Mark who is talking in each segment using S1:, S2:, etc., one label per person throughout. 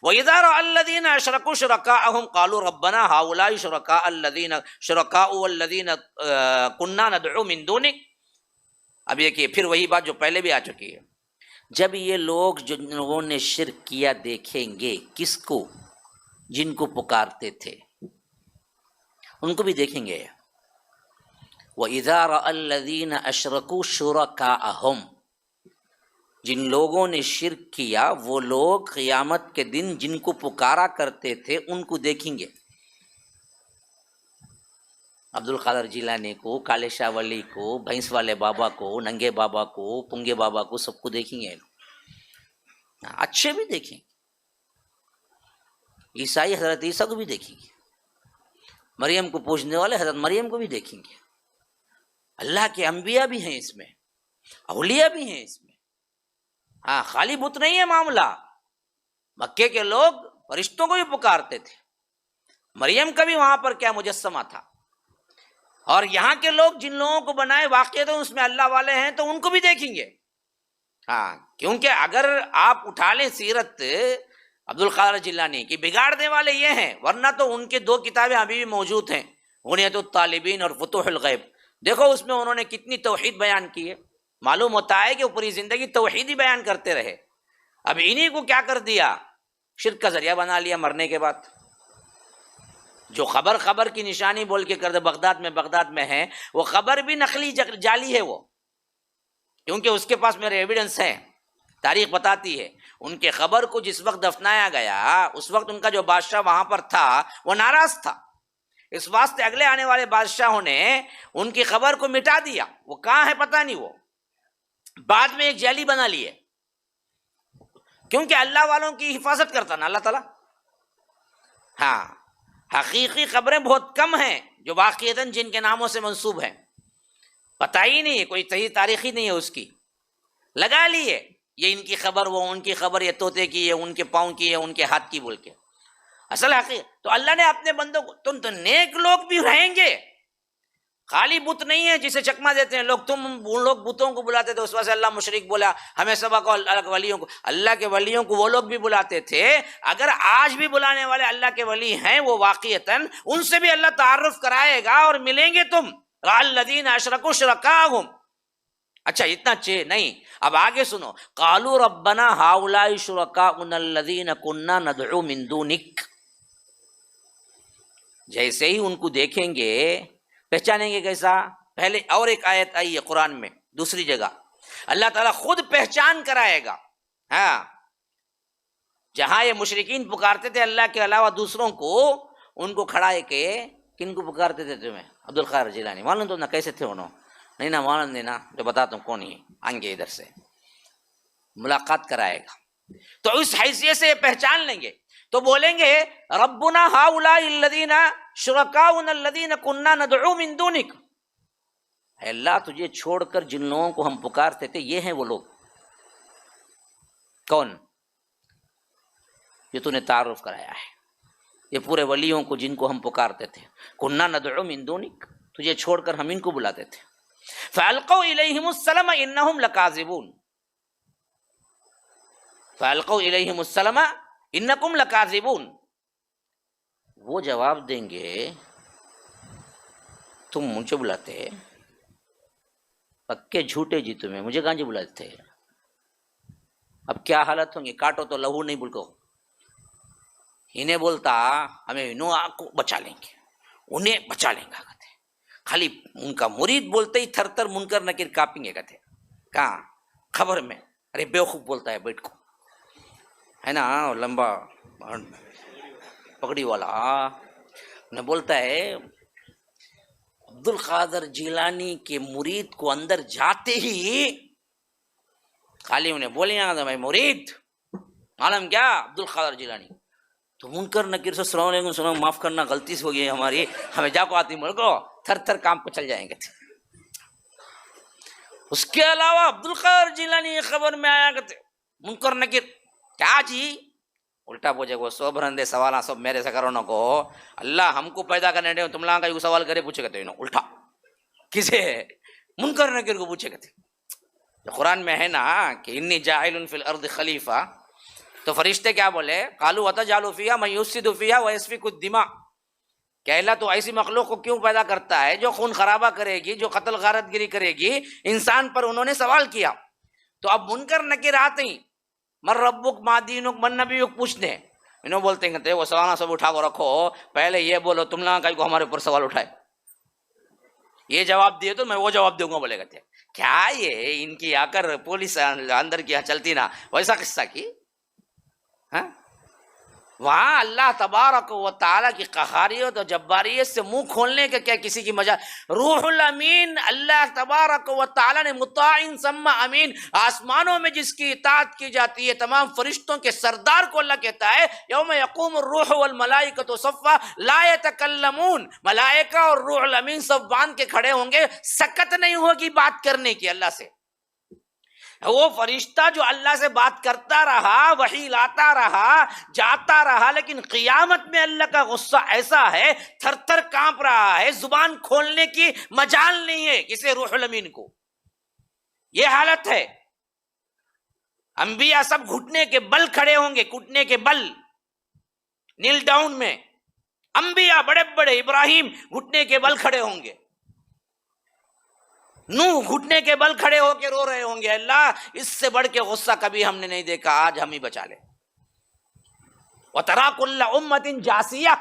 S1: وَإِذَا رَأَى الَّذِينَ أَشْرَكُوا شُرَكَاءَهُمْ قَالُوا رَبَّنَا هَؤُلَاءِ شُرَكَاءُ وَالَّذِينَ كُنَّا نَدْعُو مِن دُونِكَ. اب یہ کہ پھر وہی بات جو پہلے بھی آ چکی ہے، جب یہ لوگ جن لوگوں نے شرک کیا دیکھیں گے، کس کو؟ جن کو پکارتے تھے، ان کو بھی دیکھیں گے. وَإِذَا رَأَى الَّذِينَ أَشْرَكُوا شُرَكَاءَهُمْ، جن لوگوں نے شرک کیا وہ لوگ قیامت کے دن جن کو پکارا کرتے تھے ان کو دیکھیں گے. عبد القادر جیلانی کو، کالے شاہ ولی کو، بھینس والے بابا کو، ننگے بابا کو، پنگے بابا کو، سب کو دیکھیں گے. اچھے بھی دیکھیں گے. عیسائی حضرت عیسیٰ کو بھی دیکھیں گے، مریم کو پوجنے والے حضرت مریم کو بھی دیکھیں گے. اللہ کے انبیاء بھی ہیں اس میں، اولیاء بھی ہیں اس میں. ہاں، خالی بت نہیں ہے معاملہ. مکے کے لوگ فرشتوں کو بھی پکارتے تھے، مریم کا بھی وہاں پر کیا مجسمہ تھا. اور یہاں کے لوگ جن لوگوں کو بنائے واقع تو اس میں اللہ والے ہیں تو ان کو بھی دیکھیں گے. ہاں، کیونکہ اگر آپ اٹھا لیں سیرت عبد القادر جیلانی کی، بگاڑنے والے یہ ہیں، ورنہ تو ان کے 2 کتابیں ابھی بھی موجود ہیں، غنیت الطالبین اور فتوح الغیب. دیکھو اس میں انہوں نے کتنی توحید بیان کی ہے. معلوم ہوتا ہے کہ وہ پوری زندگی توحید ہی بیان کرتے رہے. اب انہی کو کیا کر دیا، شرک کا ذریعہ بنا لیا مرنے کے بعد. جو خبر کی نشانی بول کے کر دے بغداد میں ہے، وہ خبر بھی نقلی جعلی ہے وہ، کیونکہ اس کے پاس میرے ایویڈنس ہے. تاریخ بتاتی ہے ان کے خبر کو جس وقت دفنایا گیا اس وقت ان کا جو بادشاہ وہاں پر تھا وہ ناراض تھا. اس واسطے اگلے آنے والے بادشاہوں نے ان کی خبر کو مٹا دیا. وہ کہاں ہے پتہ نہیں، وہ بعد میں ایک جیلی بنا لی ہے، کیونکہ اللہ والوں کی حفاظت کرتا نا اللہ تعالیٰ. ہاں، حقیقی خبریں بہت کم ہیں جو واقعتاً جن کے ناموں سے منسوب ہیں. پتہ ہی نہیں ہے، کوئی صحیح تاریخ ہی نہیں ہے اس کی. لگا لیے یہ ان کی خبر، وہ ان کی خبر، یہ طوطے کی ہے، ان کے پاؤں کی ہے، ان کے ہاتھ کی بول کے. اصل حقیقت تو اللہ نے اپنے بندوں کو، تم تو نیک لوگ بھی رہیں گے، خالی بت نہیں ہے جسے چکما دیتے ہیں لوگ. تم ان لوگ بتوں کو بلاتے تھے، اس وجہ سے اللہ مشرک بولا. ہمیں سبا کو اللہ کے ولیوں کو، اللہ کے ولیوں کو وہ لوگ بھی بلاتے تھے. اگر آج بھی بلانے والے اللہ کے ولی ہیں وہ واقعتاً ان سے بھی اللہ تعارف کرائے گا اور ملیں گے تم. الذین اشرکوا شرکاءہم. اچھا اتنا نہیں، اب آگے سنو. قالوا ربنا ہؤلاء شرکاؤنا الذین کنا ندعو من دونک. جیسے ہی ان کو دیکھیں گے پہچانیں گے کیسا؟ پہلے اور ایک آیت آئی ہے قرآن میں دوسری جگہ، اللہ تعالیٰ خود پہچان کرائے گا. ہاں، جہاں یہ مشرکین پکارتے تھے اللہ کے علاوہ دوسروں کو، ان کو کھڑا ہے کہ کن کو پکارتے تھے تمہیں؟ عبد القادر جیلانی. معلوم تو نہ کیسے تھے انہوں؟ نہیں نہ معلوم دینا جو بتاتا ہوں کون ہی آئیں گے ادھر سے ملاقات کرائے گا. تو اس حیثیت سے پہچان لیں گے تو بولیں گے ربنا ہؤلاء الذین شرکاؤنا الذین کنا ندعو من دونک. اے اللہ، تجھے چھوڑ کر جن لوگوں کو ہم پکارتے تھے یہ ہیں وہ لوگ. کون؟ یہ تو نے تعارف کرایا ہے، یہ پورے ولیوں کو جن کو ہم پکارتے تھے. کنا ندعو من دونک، تجھے چھوڑ کر ہم ان کو بلاتے تھے. فالقوا الیہم السلم انہم لکاذبون. فالقوا الیہم السلم انکم لکاذبون. وہ جواب دیں گے تم مجھے بلاتے، پکے جھوٹے جی تمہیں، مجھے کہاں جی بلاتے تھے. اب کیا حالت ہوں گی؟ کاٹو تو لہو نہیں بول کو. انہیں بولتا ہمیں انہوں آپ کو بچا لیں گے، انہیں بچا لیں گا. کہتے خالی ان کا مرید بولتے ہی تھر تھر منکر نکیر کاپیں گے. کہتے کہاں خبر میں؟ ارے بیوقوف بولتا ہے بیٹھ کو، ہے نا لمبا پگڑی والا نے بولتا ہے عبد القادر جیلانی کے مرید کو اندر جاتے ہی خالی انہیں بولے میں مرید عالم کیا عبد القادر جیلانی. تو منکر نکیر سے السلام علیکم، سلام، معاف کرنا غلطی سے ہو گئی ہماری، ہمیں جا کو آتی ملک تھر تھر کام پہ چل جائیں گے. اس کے علاوہ عبد القادر جیلانی خبر میں آیا کرتے منکر نکیر کیا جی الٹا پوچھے کو سو برندے سوالاں سب میرے سے کرو نہ کو. اللہ ہم کو پیدا کرنے دے، تم لوگوں کا سوال کرے پوچھے کرتے الٹا کسے؟ منکر نکیر کو پوچھے کرتے. قرآن میں ہے نا کہ انی جاعل فی الارض خلیفہ، تو فرشتے کیا بولے؟ قالوا اتجعل فیہا من یفسد فیہا ویسفک الدماء، کہ اللہ تو ایسی مخلوق کو کیوں پیدا کرتا ہے جو خون خرابہ کرے گی، جو قتل غارت گری کرے گی؟ انسان پر انہوں نے سوال کیا. تو اب منکر نکیر آتے ہیں، من ربک ما دینک من نبیک پوچھنے، انہوں بولتے ہیں وہ سوال سب اٹھا کو رکھو، پہلے یہ بولو تم نہ کہیں کو ہمارے اوپر سوال اٹھائے، یہ جواب دیے تو میں وہ جواب دوں گا. بولے گا کیا یہ ان کی آ کر پولیس اندر کی چلتی نا ویسا قصہ کی. ہاں وہاں اللہ تبارک و تعالیٰ کی قہاریت اور جباریت سے منہ کھولنے کا کیا کسی کی مجال؟ روح الامین اللہ تبارک و تعالیٰ نے مطاع ثم امین، آسمانوں میں جس کی اطاعت کی جاتی ہے تمام فرشتوں کے سردار کو اللہ کہتا ہے یوم یقوم الروح والملائکۃ صفا لا یتکلمون، ملائکہ اور روح الامین سب باندھ کے کھڑے ہوں گے، سکت نہیں ہوگی بات کرنے کی اللہ سے. وہ فرشتہ جو اللہ سے بات کرتا رہا، وحی لاتا رہا، جاتا رہا، لیکن قیامت میں اللہ کا غصہ ایسا ہے تھر تھر کانپ رہا ہے، زبان کھولنے کی مجال نہیں ہے کسی روح الامین کو. یہ حالت ہے. انبیاء سب گھٹنے کے بل کھڑے ہوں گے، گھٹنے کے بل نیل ڈاؤن میں. انبیاء بڑے بڑے، ابراہیم گھٹنے کے بل کھڑے ہوں گے، نوح گھٹنے کے بل کھڑے ہو کے رو رہے ہوں گے اللہ اس سے بڑھ کے غصہ کبھی ہم نے نہیں دیکھا، آج ہم ہی بچا لے. وَتَرَا كُلَّ أُمَّةٍ جَاثِيَةٍ،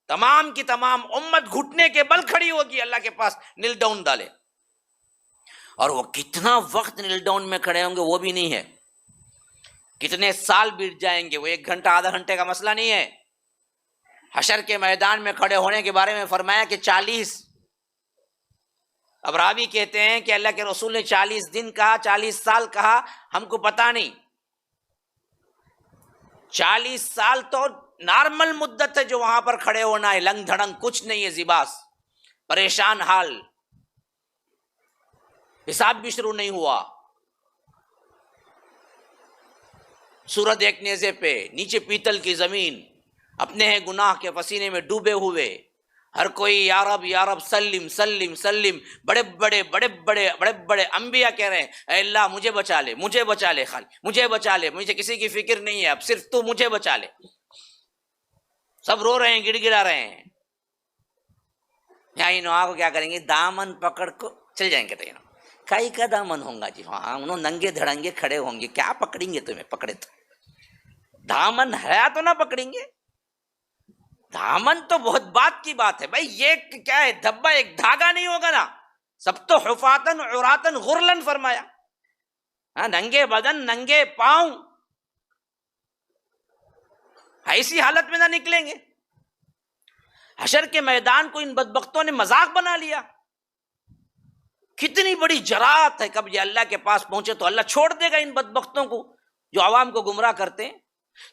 S1: تمام کی تمام امت گھٹنے کے بل کھڑی ہوگی اللہ کے پاس نیل ڈاؤن ڈالے. اور وہ کتنا وقت نیل ڈاؤن میں کھڑے ہوں گے وہ بھی نہیں ہے، کتنے سال بیت جائیں گے وہ 1 گھنٹہ آدھا گھنٹے کا مسئلہ نہیں ہے. حشر کے میدان میں کھڑے ہونے کے بارے میں فرمایا کہ 40. اب راوی کہتے ہیں کہ اللہ کے رسول نے 40 دن کہا، 40 سال کہا، ہم کو پتہ نہیں. 40 سال تو نارمل مدت ہے جو وہاں پر کھڑے ہونا ہے، لنگ دھڑنگ کچھ نہیں ہے، زباس پریشان حال، حساب بھی شروع نہیں ہوا. سورج ایک نیزے پہ، نیچے پیتل کی زمین، اپنے ہیں گناہ کے پسینے میں ڈوبے ہوئے، ہر کوئی یا رب سلم سلم سلم. بڑے بڑے بڑے بڑے بڑے بڑے انبیاء کہہ رہے ہیں اے اللہ مجھے بچا لے، مجھے بچا لے، خالی مجھے بچا لے، مجھے کسی کی فکر نہیں ہے، اب صرف تو مجھے بچا لے. سب رو رہے ہیں، گڑ گڑا رہے ہیں. یہاں نوا کو کیا کریں گے؟ دامن پکڑ کو چل جائیں گے. کائی کا دامن ہوں گا جی؟ ہاں انہوں ننگے دھڑنگے کھڑے ہوں گے، کیا پکڑیں گے تمہیں؟ پکڑے تو دامن ہے تو نہ پکڑیں گے. دامن تو بہت بات کی بات ہے بھائی، یہ کیا ہے؟ دھبا ایک دھاگا نہیں ہوگا نا، سب تو حفاتن عراتن غرلن فرمایا. ہاں ننگے بدن ننگے پاؤں، ایسی حالت میں نہ نکلیں گے. حشر کے میدان کو ان بدبختوں نے مذاق بنا لیا. کتنی بڑی جرات ہے، کب یہ اللہ کے پاس پہنچے تو اللہ چھوڑ دے گا ان بدبختوں کو جو عوام کو گمراہ کرتے ہیں.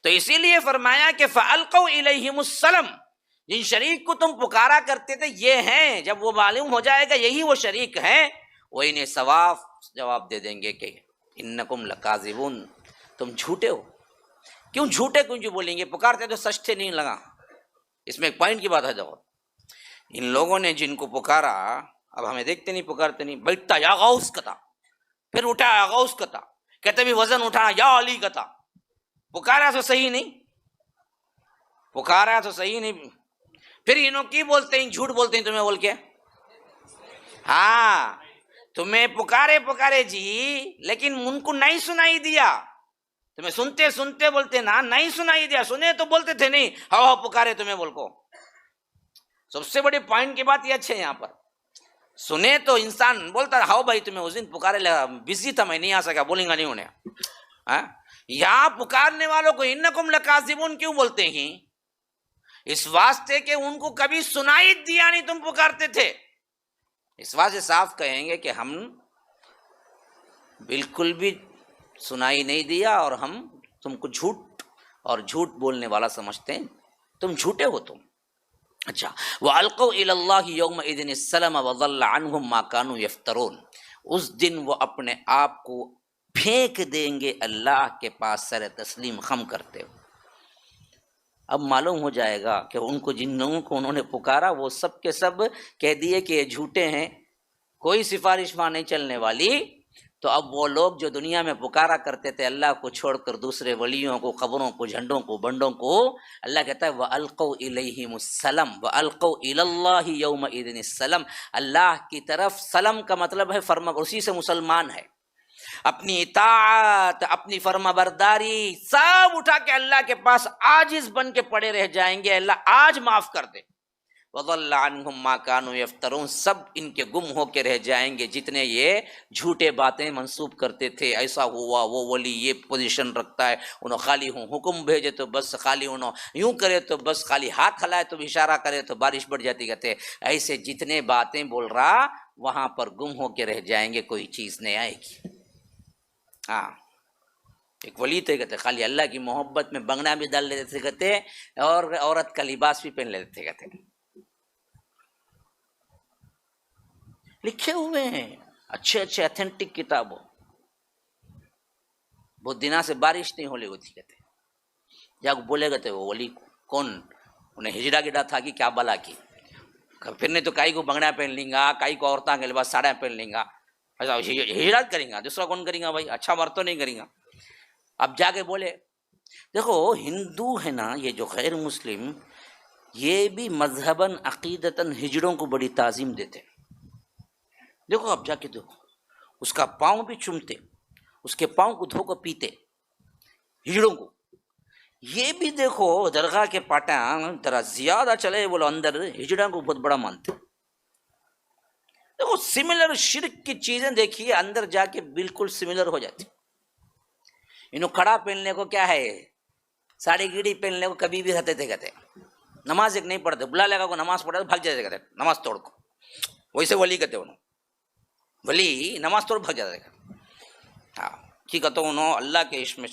S1: تو اسی لیے فرمایا کہ فَأَلْقَوْا إِلَيْهِمُ السَّلَمَ، جن شریک کو تم پکارا کرتے تھے یہ ہیں، جب وہ معلوم ہو جائے گا یہی وہ شریک ہیں، وہ انہیں صواف جواب دے دیں گے کہ اِنَّكُمْ لَكَاذِبُونَ، تم جھوٹے ہو. کیوں جھوٹے کیوں جو بولیں گے؟ پکارتے تو سچ تھے نہیں لگا. اس میں ایک پوائنٹ کی بات ہے. دیکھو ان لوگوں نے جن کو پکارا، اب ہمیں دیکھتے نہیں، پکارتے نہیں، بیٹھتا یا غوث کتا، پھر اٹھا یا غوث کتا، کہتے بھی وزن اٹھانا یا علی کتا. پکارا تو صحیح نہیں، پکارا تو صحیح نہیں. پھر انہوں کی بولتے ہیں، جھوٹ بولتے ہیں تمہیں بول کے. ہاں تمہیں پکارے جی، لیکن ان کو نہیں سنائی دیا. تمہیں سنتے سنتے بولتے نا، نہیں سنائی دیا. سنے تو بولتے تھے نہیں، ہاں پکارے تمہیں بول کو. سب سے بڑی پوائنٹ کی بات یہ اچھے یہاں پر، سنے تو انسان بولتا ہاؤ بھائی تمہیں اس دن پکارے لگا، بزی تھا میں نہیں آ سکا، بولیں گا نہیں انہیں. یہاں پکارنے والوں کو انکم لکاذبون کیوں بولتے ہیں؟ اس واسطے کہ ان کو کبھی سنائی دیا نہیں تم پکارتے تھے. اس واسطے صاف کہیں گے کہ ہم بالکل بھی سنائی نہیں دیا اور ہم تم کو جھوٹ اور جھوٹ بولنے والا سمجھتے ہیں، تم جھوٹے ہو تم. اچھا وَأَلْقَوْا إِلَى اللَّهِ يَوْمَئِذٍ السَّلَمَ وَضَلَّ عَنْهُمْ مَا كَانُوا يَفْتَرُونَ. اس دن وہ اپنے آپ کو پھینک دیں گے اللہ کے پاس سر تسلیم خم کرتے ہو. اب معلوم ہو جائے گا کہ ان کو جن لوگوں کو انہوں نے پکارا وہ سب کے سب کہہ دیے کہ یہ جھوٹے ہیں، کوئی سفارش وہاں نہیں چلنے والی. تو اب وہ لوگ جو دنیا میں پکارا کرتے تھے اللہ کو چھوڑ کر دوسرے ولیوں کو، قبروں کو، جھنڈوں کو، بنڈوں کو، اللہ کہتا ہے وَأَلْقَوْا إِلَيْهِمُ السَّلَمَ وَأَلْقَوْا إِلَى اللَّهِ يَوْمَئِذٍ السَّلَمَ، اللہ کی طرف سلم کا مطلب ہے فرما، اسی سے مسلمان ہے، اپنی اطاعت، اپنی فرما برداری سب اٹھا کے اللہ کے پاس عاجز بن کے پڑے رہ جائیں گے، اللہ آج معاف کر دے۔ وَضَلَّ عَنْهُمْ مَا كَانُوا يَفْتَرُونَ، سب ان کے گم ہو کے رہ جائیں گے جتنے یہ جھوٹے باتیں منسوب کرتے تھے، ایسا ہوا، وہ ولی یہ پوزیشن رکھتا ہے، انہوں خالی ہوں حکم بھیجے تو بس، خالی انہوں یوں کرے تو بس، خالی ہاتھ ہلائے تو اشارہ کرے تو بارش پڑ جاتی، کہتے ایسے جتنے باتیں بول رہا وہاں پر گم ہو کے رہ جائیں گے، کوئی چیز نہیں آئے گی۔ ہاں ایک ولی تھے، کہتے خالی اللہ کی محبت میں بنگنا بھی ڈال لیتے تھے، کہتے اور عورت کا لباس بھی پہن لیتے تھے، کہتے لکھے ہوئے ہیں اچھے اچھے اتھینٹک کتابوں، بہت دنوں سے بارش نہیں ہولی ہوتی، کہتے جا بولے گا تو وہ ولی کون انہیں ہجڑا گڈا تھا کہ کیا بلا کی، پھر نہیں تو کائی کو بنگڑا پہن لیں گا، کائی کو عورتوں کے لباس ساڑیاں پہن لیں گا، ایسا ہجڑا کریں گا، دوسرا کون کریں گا بھائی، اچھا مرد تو نہیں کریں گا۔ اب جا کے بولے، دیکھو ہندو ہے نا، یہ جو غیر مسلم، یہ بھی مذہباً عقیدتاً ہجڑوں کو بڑی تعظیم دیتے، دیکھو اب جا کے دیکھو، اس کا پاؤں بھی چومتے، اس کے پاؤں کو دھو کر پیتے ہجڑوں کو، یہ بھی دیکھو درگاہ کے پاٹاں ذرا زیادہ چلے بولو اندر ہجڑوں کو بہت بڑا مانتے، دیکھو سملر شرک کی چیزیں دیکھیے اندر جا کے بالکل سملر ہو جاتی، انہوں کھڑا پہننے کو کیا ہے، ساڑی گیڑی پہننے کو کبھی بھی رہتے تھے، کہتے نماز ایک نہیں پڑھتے، بلا لگا کو نماز پڑھا تو بھاگ جاتے، کہتے نماز توڑ کو، ویسے ولی کہتے انہوں، ولی نماز توڑ بھاگ جاتے، ہاں کی کہتا انہوں اللہ کے عشق میں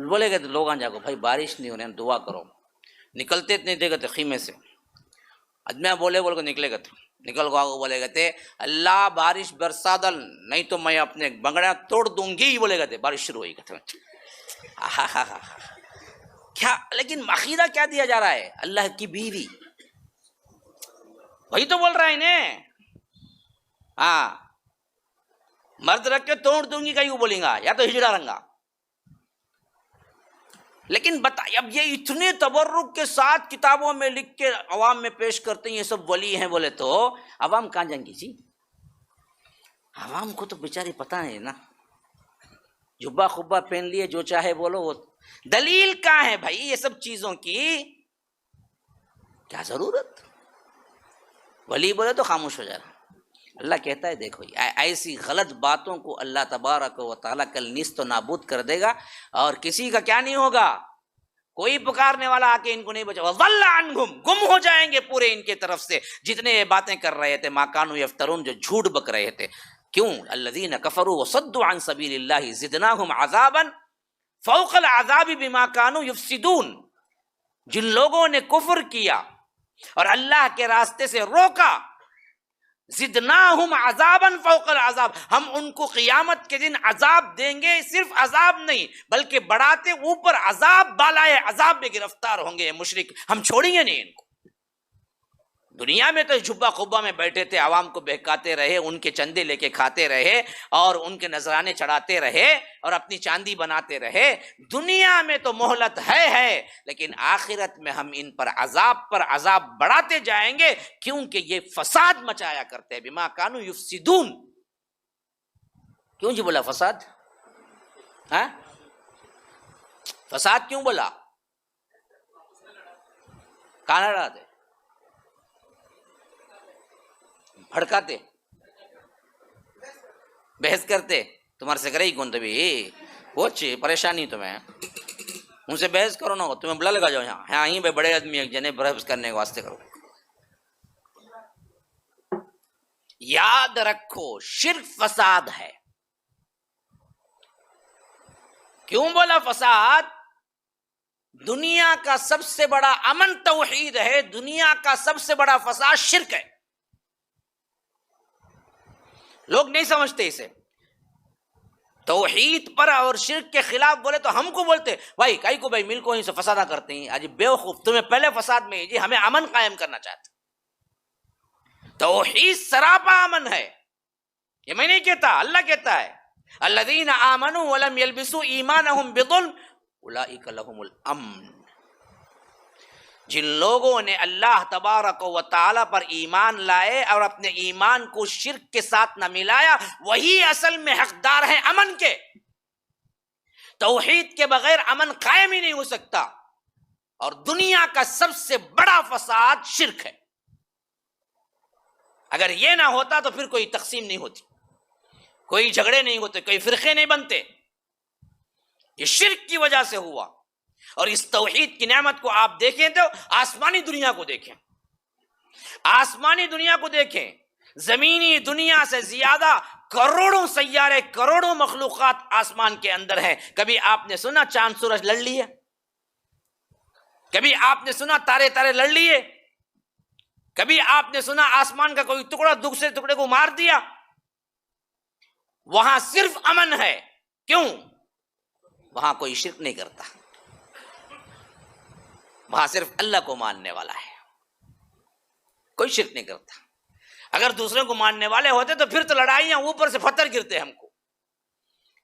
S1: بولے گئے لوگ آ جاگو بھائی بارش نہیں ہونے دعا کرو، نکلتے نہیں دے گتے خیمے سے، ادمیاں بولے بول کو نکلے گتے، نکل کو آگو بولے گتے اللہ بارش برسا دل نہیں تو میں اپنے بنگڑیاں توڑ دوں گی، بولے گتے بارش شروع ہوئی گتے کیا، لیکن عقیدہ کیا دیا جا رہا ہے، اللہ کی بیوی، وہی تو بول رہا ہے انہیں، ہاں مرد رکھ کے توڑ دوں گی کہیں بولیں گا، یا تو ہجڑا رنگا، لیکن بتا اب یہ اتنے تبرک کے ساتھ کتابوں میں لکھ کے عوام میں پیش کرتے ہیں یہ سب ولی ہیں بولے تو عوام کہاں جائیں گی جی، عوام کو تو بیچاری پتہ ہے نا، جبہ خبہ پہن لیے جو چاہے بولو، وہ دلیل کہاں ہے بھائی، یہ سب چیزوں کی کیا ضرورت، ولی بولے تو خاموش ہو جا رہا، اللہ کہتا ہے دیکھو ایسی غلط باتوں کو اللہ تبارک و تعالیٰ کل نیست و نابود کر دے گا، اور کسی کا کیا نہیں ہوگا، کوئی پکارنے والا آ کے ان کو نہیں بچا، وَضَلَّ عَنْهُمْ، گم ہو جائیں گے پورے ان کے طرف سے جتنے یہ باتیں کر رہے تھے، مَا كَانُوا يَفْتَرُونَ، جو جھوٹ بک رہے تھے، کیوں الَّذِينَ كَفَرُوا وَصَدُّوا عَنْ سَبِيلِ اللَّهِ زِدْنَاهُمْ عَذَابًا فَوْقَ الْعَذَابِ بِمَا كَانُوا يُفْسِدُونَ، جن لوگوں نے کفر کیا اور اللہ کے راستے سے روکا، زدناہم عذابا فوق العذاب، ہم ان کو قیامت کے دن عذاب دیں گے، صرف عذاب نہیں بلکہ بڑھاتے اوپر عذاب، بالائے عذاب میں گرفتار ہوں گے مشرک، ہم چھوڑیں گے نہیں ان کو۔ دنیا میں تو جھبا خبا میں بیٹھے تھے، عوام کو بہکاتے رہے، ان کے چندے لے کے کھاتے رہے اور ان کے نذرانے چڑھاتے رہے اور اپنی چاندی بناتے رہے، دنیا میں تو مہلت ہے، لیکن آخرت میں ہم ان پر عذاب بڑھاتے جائیں گے، کیونکہ یہ فساد مچایا کرتے ہیں، بما کانوا یفسدون۔ کیوں جی بولا فساد؟ ہاں فساد کیوں بولا؟ کہاں لڑاتے؟ بھڑکاتے، بحث کرتے، تمہارے سے کرے ہی کون تبھی وہ اچھی پریشانی تمہیں، ان سے بحث کرو نا، تمہیں بلا لگا جاؤ یہاں، ہاں یہیں پہ بڑے آدمی ایک جنے بحث کرنے کے واسطے کرو۔ یاد رکھو شرک فساد ہے، کیوں بولا فساد؟ دنیا کا سب سے بڑا امن توحید ہے، دنیا کا سب سے بڑا فساد شرک ہے، لوگ نہیں سمجھتے اسے، توحید پر اور شرک کے خلاف بولے تو ہم کو بولتے بھائی کئی کو بھائی مل کو ہی سے فسادہ کرتے ہیں، آج بیوقوف تمہیں پہلے فساد میں جی ہمیں امن قائم کرنا چاہتے، توحید سراپا امن ہے، یہ میں نہیں کہتا، اللہ کہتا ہے، الذین آمنوا ولم یلبسوا ایمانہم بظلم اولئک لہم الامن، جن لوگوں نے اللہ تبارک و تعالی پر ایمان لائے اور اپنے ایمان کو شرک کے ساتھ نہ ملایا، وہی اصل میں حقدار ہیں امن کے۔ توحید کے بغیر امن قائم ہی نہیں ہو سکتا، اور دنیا کا سب سے بڑا فساد شرک ہے۔ اگر یہ نہ ہوتا تو پھر کوئی تقسیم نہیں ہوتی، کوئی جھگڑے نہیں ہوتے، کوئی فرقے نہیں بنتے۔ یہ شرک کی وجہ سے ہوا۔ اور اس توحید کی نعمت کو آپ دیکھیں تو آسمانی دنیا کو دیکھیں، آسمانی دنیا کو دیکھیں، زمینی دنیا سے زیادہ کروڑوں سیارے، کروڑوں مخلوقات آسمان کے اندر ہیں۔ کبھی آپ نے سنا چاند سورج لڑ لیے؟ کبھی آپ نے سنا تارے تارے لڑ لیے؟ کبھی آپ نے سنا آسمان کا کوئی ٹکڑا دوسرے ٹکڑے کو مار دیا؟ وہاں صرف امن ہے۔ کیوں؟ وہاں کوئی شرک نہیں کرتا، وہاں صرف اللہ کو ماننے والا ہے، کوئی شرک نہیں کرتا۔ اگر دوسرے کو ماننے والے ہوتے تو پھر تو لڑائیاں اوپر سے پتھر گرتے، ہم کو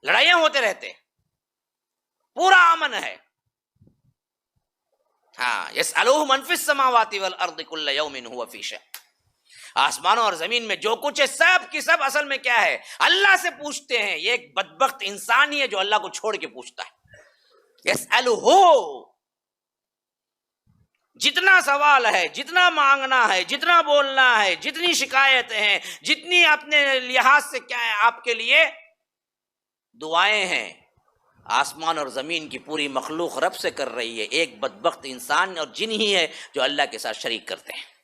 S1: لڑائیاں ہوتے رہتے۔ پورا امن ہے۔ ہاں، یسألوہ من فی السماوات والارض کل یوم هو فی شأن، آسمانوں اور زمین میں جو کچھ ہے سب کی سب اصل میں کیا ہے؟ اللہ سے پوچھتے ہیں۔ یہ ایک بدبخت انسان ہی ہے جو اللہ کو چھوڑ کے پوچھتا ہے۔ یسألوہ، جتنا سوال ہے، جتنا مانگنا ہے، جتنا بولنا ہے، جتنی شکایتیں ہیں، جتنی اپنے لحاظ سے کیا ہے آپ کے لیے دعائیں ہیں، آسمان اور زمین کی پوری مخلوق رب سے کر رہی ہے۔ ایک بدبخت انسان اور جن ہی ہے جو اللہ کے ساتھ شریک کرتے ہیں۔